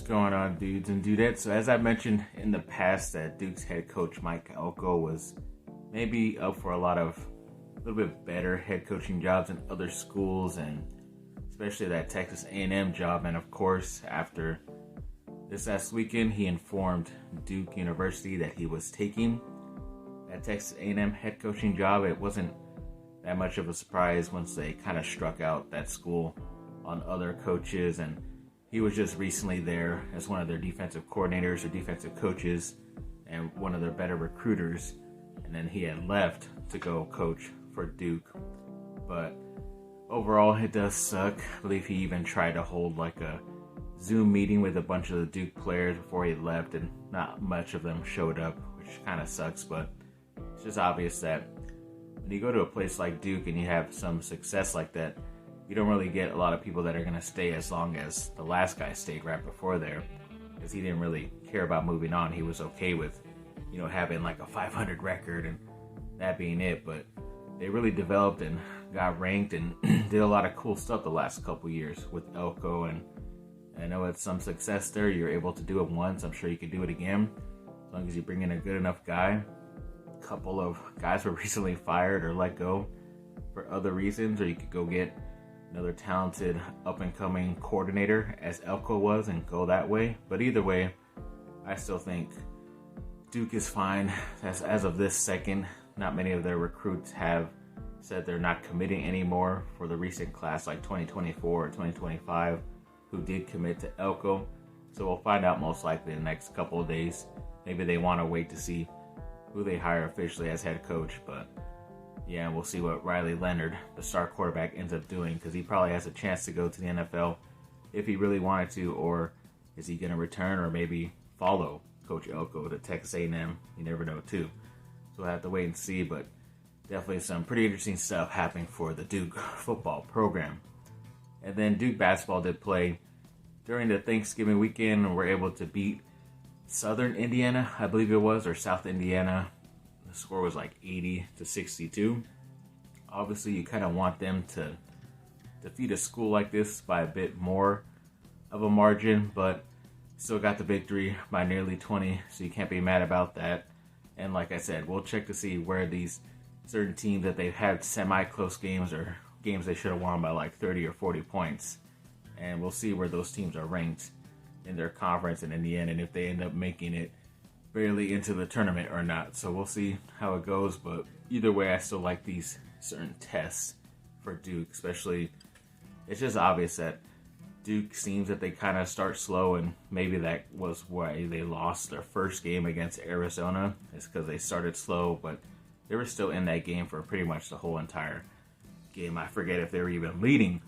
going on, dudes and dudettes? So as I mentioned in the past, that Duke's head coach Mike Elko was maybe up for a little bit better head coaching jobs in other schools, and especially that Texas A&M job. And of course, after this last weekend, he informed Duke University that he was taking that Texas A&M head coaching job. It wasn't that much of a surprise once they kind of struck out that school on other coaches, and he was just recently there as one of their defensive coordinators or defensive coaches and one of their better recruiters, and then he had left to go coach for Duke. But overall, it does suck. I believe he even tried to hold like a Zoom meeting with a bunch of the Duke players before he left, and not much of them showed up, which kind of sucks. But it's just obvious that when you go to a place like Duke and you have some success like that, you don't really get a lot of people that are going to stay as long as the last guy stayed right before there, because he didn't really care about moving on. He was okay with, having like a 500 record and that being it. But they really developed and got ranked and did a lot of cool stuff the last couple years with Elko, and I know it's some success there. You're able to do it once. I'm sure you can do it again as long as you bring in a good enough guy. A couple of guys were recently fired or let go for other reasons, or you could go get another talented up-and-coming coordinator as Elko was and go that way. But either way, I still think Duke is fine. As of this second, not many of their recruits have said they're not committing anymore for the recent class like 2024 or 2025 who did commit to Elko. So we'll find out most likely in the next couple of days. Maybe they want to wait to see who they hire officially as head coach, but yeah, we'll see what Riley Leonard, the star quarterback, ends up doing, because he probably has a chance to go to the NFL if he really wanted to. Or is he going to return or maybe follow Coach Elko to Texas A&M? You never know, too. So we'll have to wait and see, but definitely some pretty interesting stuff happening for the Duke football program. And then Duke basketball did play during the Thanksgiving weekend and were able to beat Southern Indiana, I believe it was, or South Indiana. The score was like 80-62. Obviously, you kind of want them to defeat a school like this by a bit more of a margin, but still got the victory by nearly 20, so you can't be mad about that. And like I said, we'll check to see where these certain teams that they've had semi-close games or games they should have won by like 30 or 40 points. And we'll see where those teams are ranked in their conference and in the end, and if they end up making it barely into the tournament or not. So we'll see how it goes, but either way, I still like these certain tests for Duke. Especially, it's just obvious that Duke seems that they kind of start slow, and maybe that was why they lost their first game against Arizona. It's because they started slow, but they were still in that game for pretty much the whole entire game. I forget if they were even leading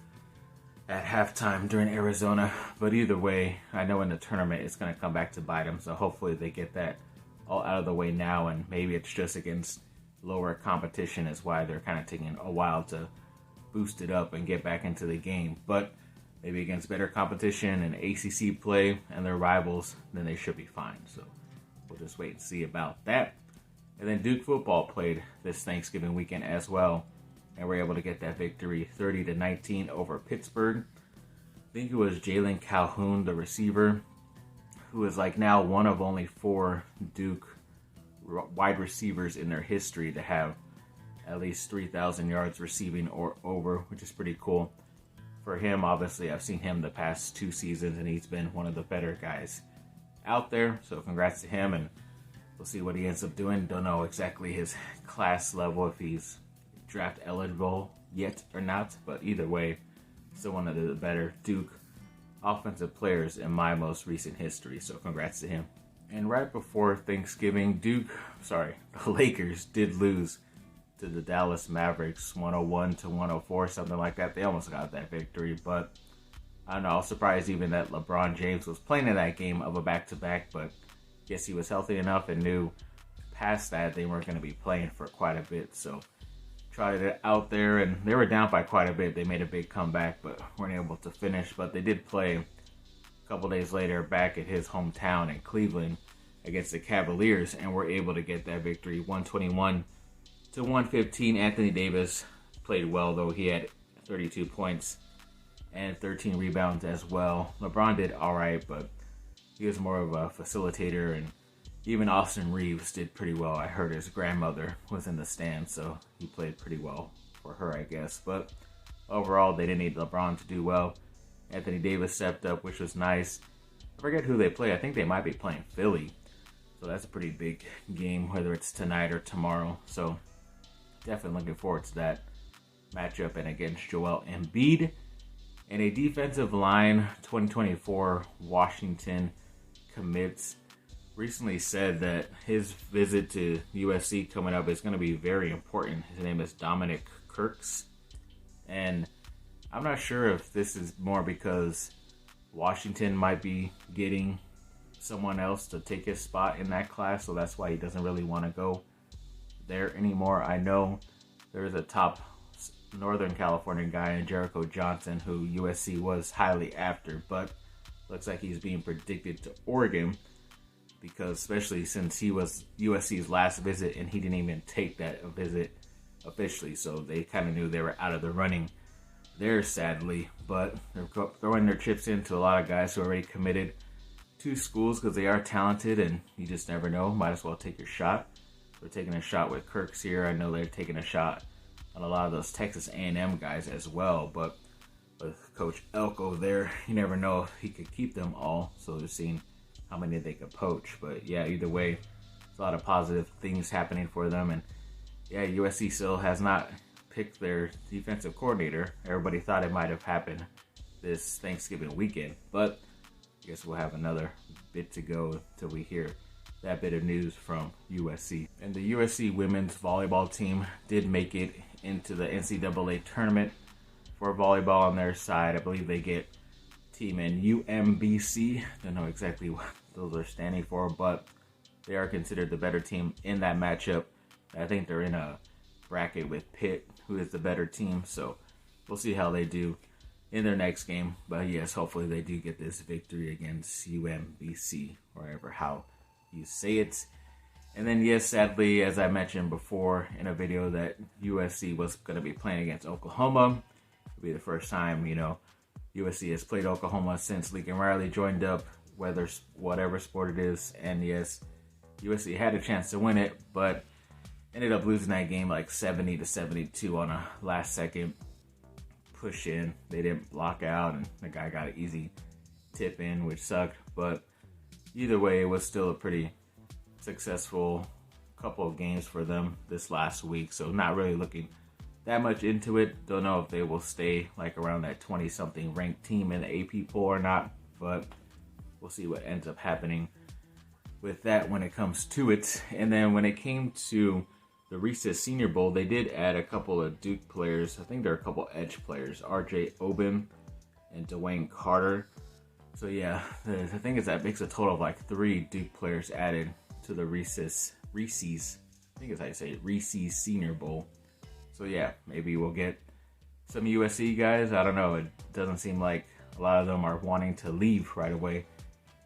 at halftime during Arizona, but either way, I know in the tournament it's going to come back to bite them, so hopefully they get that all out of the way now, and maybe it's just against lower competition is why they're kind of taking a while to boost it up and get back into the game. But maybe against better competition and ACC play and their rivals, then they should be fine. So we'll just wait and see about that. And then Duke football played this Thanksgiving weekend as well, and we're able to get that victory 30-19 over Pittsburgh. I think it was Jalen Calhoun, the receiver, who is like now one of only 4 Duke wide receivers in their history to have at least 3,000 yards receiving or over, which is pretty cool. For him, obviously, I've seen him the past 2 seasons, and he's been one of the better guys out there. So congrats to him, and we'll see what he ends up doing. Don't know exactly his class level, if he's draft eligible yet or not, but either way, still one of the better Duke offensive players in my most recent history, so congrats to him. And right before Thanksgiving, the Lakers did lose to the Dallas Mavericks 101-104, something like that. They almost got that victory, but I don't know, I was surprised even that LeBron James was playing in that game of a back-to-back, but guess he was healthy enough and knew past that they weren't going to be playing for quite a bit, so tried it out there, and they were down by quite a bit. They made a big comeback, but weren't able to finish. But they did play a couple days later back at his hometown in Cleveland against the Cavaliers, and were able to get that victory 121-115. Anthony Davis played well, though. He had 32 points and 13 rebounds as well. LeBron did all right, but he was more of a facilitator, and even Austin Reeves did pretty well. I heard his grandmother was in the stands, so he played pretty well for her, I guess. But overall, they didn't need LeBron to do well. Anthony Davis stepped up, which was nice. I forget who they play. I think they might be playing Philly. So that's a pretty big game, whether it's tonight or tomorrow. So definitely looking forward to that matchup and against Joel Embiid. And a defensive line 2024 Washington commits recently said that his visit to USC coming up is going to be very important. His name is Dominic Kirks. And I'm not sure if this is more because Washington might be getting someone else to take his spot in that class, so that's why he doesn't really want to go there anymore. I know there's a top Northern California guy in Jericho Johnson who USC was highly after, but looks like he's being predicted to Oregon, because especially since he was USC's last visit and he didn't even take that visit officially, so they kind of knew they were out of the running there, sadly. But they're throwing their chips into a lot of guys who are already committed to schools because they are talented, and you just never know. Might as well take your shot. We're taking a shot with Kirks here. I know they're taking a shot on a lot of those Texas A&M guys as well, but with Coach Elko there, you never know if he could keep them all, so they're seeing how many they could poach. But yeah, either way, it's a lot of positive things happening for them. And yeah, USC still has not picked their defensive coordinator. Everybody thought it might have happened this Thanksgiving weekend, but I guess we'll have another bit to go till we hear that bit of news from USC. And the USC women's volleyball team did make it into the NCAA tournament for volleyball on their side. I believe they get team in UMBC. Don't know exactly what those are standing for, but they are considered the better team in that matchup. I think they're in a bracket with Pitt, who is the better team, so we'll see how they do in their next game. But yes, hopefully they do get this victory against UMBC, or how you say it. And then yes, sadly, as I mentioned before in a video, that USC was going to be playing against Oklahoma. It'll be the first time, USC has played Oklahoma since Lincoln Riley joined up, whatever sport it is. And yes, USC had a chance to win it, but ended up losing that game like 70-72 on a last second push in. They didn't block out, and the guy got an easy tip in, which sucked. But either way, it was still a pretty successful couple of games for them this last week. So not really looking that much into it. Don't know if they will stay like around that 20-something ranked team in the AP poll or not, but we'll see what ends up happening with that when it comes to it. And then when it came to the Reese's Senior Bowl, they did add a couple of Duke players. I think there are a couple edge players, RJ Oben and Dwayne Carter. So yeah, the thing is that makes a total of like 3 Duke players added to the Reese's, I think it's how you say it, Reese's Senior Bowl. So yeah, maybe we'll get some USC guys. I don't know. It doesn't seem like a lot of them are wanting to leave right away.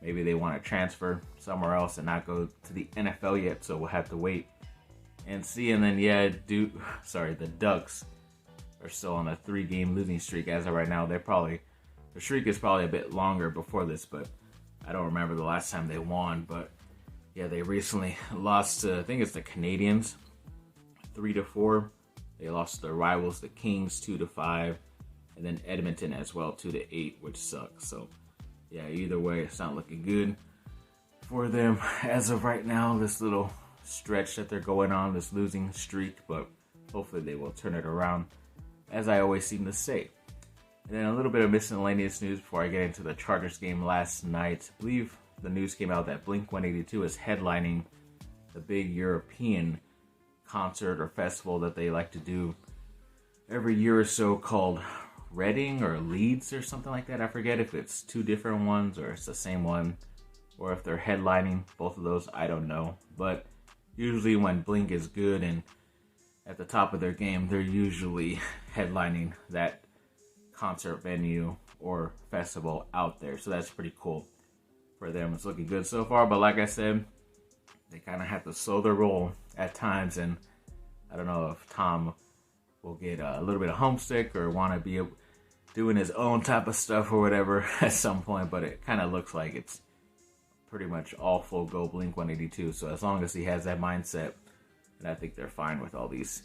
Maybe they want to transfer somewhere else and not go to the NFL yet. So we'll have to wait and see. And then yeah, the Ducks are still on a 3-game losing streak as of right now. The streak is probably a bit longer before this, but I don't remember the last time they won. But yeah, they recently lost to, I think it's the Canadians, 3-4. They lost to their rivals, the Kings, 2-5, and then Edmonton as well, 2-8, which sucks. So yeah, either way, it's not looking good for them as of right now, this little stretch that they're going on, this losing streak, but hopefully they will turn it around, as I always seem to say. And then a little bit of miscellaneous news before I get into the Chargers game last night. I believe the news came out that Blink-182 is headlining the big European concert or festival that they like to do every year or so called Reading or Leeds or something like that. I forget if it's 2 different ones or it's the same one, or if they're headlining both of those, I don't know. But usually when Blink is good and at the top of their game, they're usually headlining that concert venue or festival out there. So that's pretty cool for them. It's looking good so far, but like I said, they kind of have to slow their roll at times, and I don't know if Tom will get a little bit of homesick or want to be doing his own type of stuff or whatever at some point, but it kind of looks like it's pretty much all full go Blink 182. So as long as he has that mindset, and I think they're fine with all these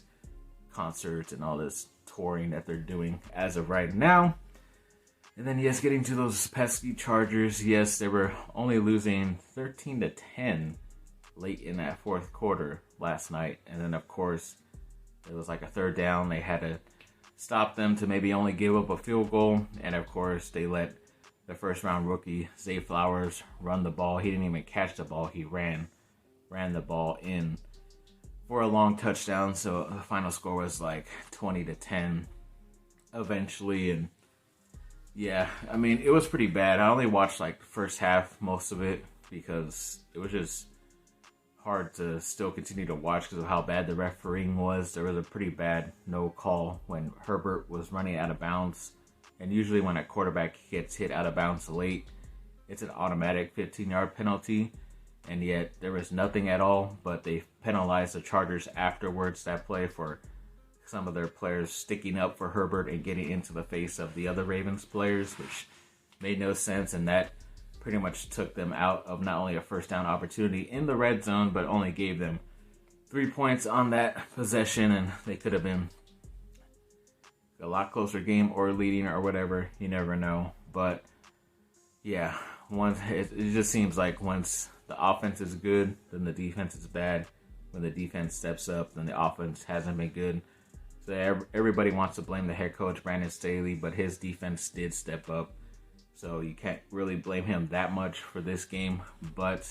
concerts and all this touring that they're doing as of right now. And then, yes, getting to those pesky Chargers, yes, they were only losing 13-10 late in that fourth quarter last night. And then, of course, it was like a third down. They had to stop them to maybe only give up a field goal. And, of course, they let the first-round rookie, Zay Flowers, run the ball. He didn't even catch the ball. He ran the ball in for a long touchdown. So the final score was like 20-10 eventually. And yeah, I mean, it was pretty bad. I only watched like the first half, most of it, because it was just hard to still continue to watch because of how bad the refereeing was. There was a pretty bad no call when Herbert was running out of bounds. And usually when a quarterback gets hit out of bounds late, it's an automatic 15-yard penalty. And yet there was nothing at all, but they penalized the Chargers afterwards that play for some of their players sticking up for Herbert and getting into the face of the other Ravens players, which made no sense. And that pretty much took them out of not only a first down opportunity in the red zone, but only gave them 3 points on that possession. And they could have been a lot closer game or leading or whatever. You never know. But yeah, it just seems like once the offense is good, then the defense is bad. When the defense steps up, then the offense hasn't been good. So everybody wants to blame the head coach, Brandon Staley, but his defense did step up. So you can't really blame him that much for this game. But,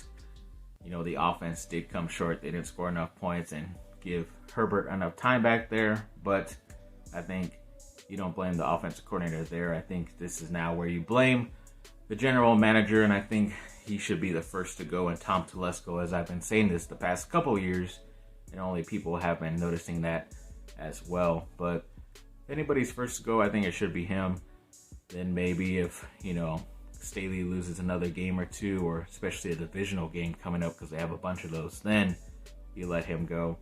you know, the offense did come short. They didn't score enough points and give Herbert enough time back there. But I think you don't blame the offensive coordinator there. I think this is now where you blame the general manager, and I think he should be the first to go. And Tom Telesco, as I've been saying this the past couple of years, and only people have been noticing that as well. But if anybody's first to go, I think it should be him. Then maybe if, you know, Staley loses another game or two, or especially a divisional game coming up because they have a bunch of those, then you let him go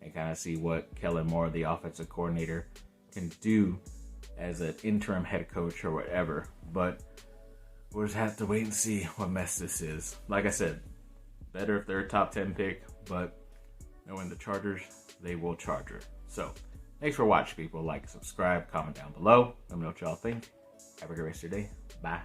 and kind of see what Kellen Moore, the offensive coordinator, can do as an interim head coach or whatever. But we'll just have to wait and see what mess this is. Like I said, better if they're a top 10 pick, but knowing the Chargers, they will Charger. So, thanks for watching, people. Like, subscribe, comment down below. Let me know what y'all think. Have a great rest of your day. Bye.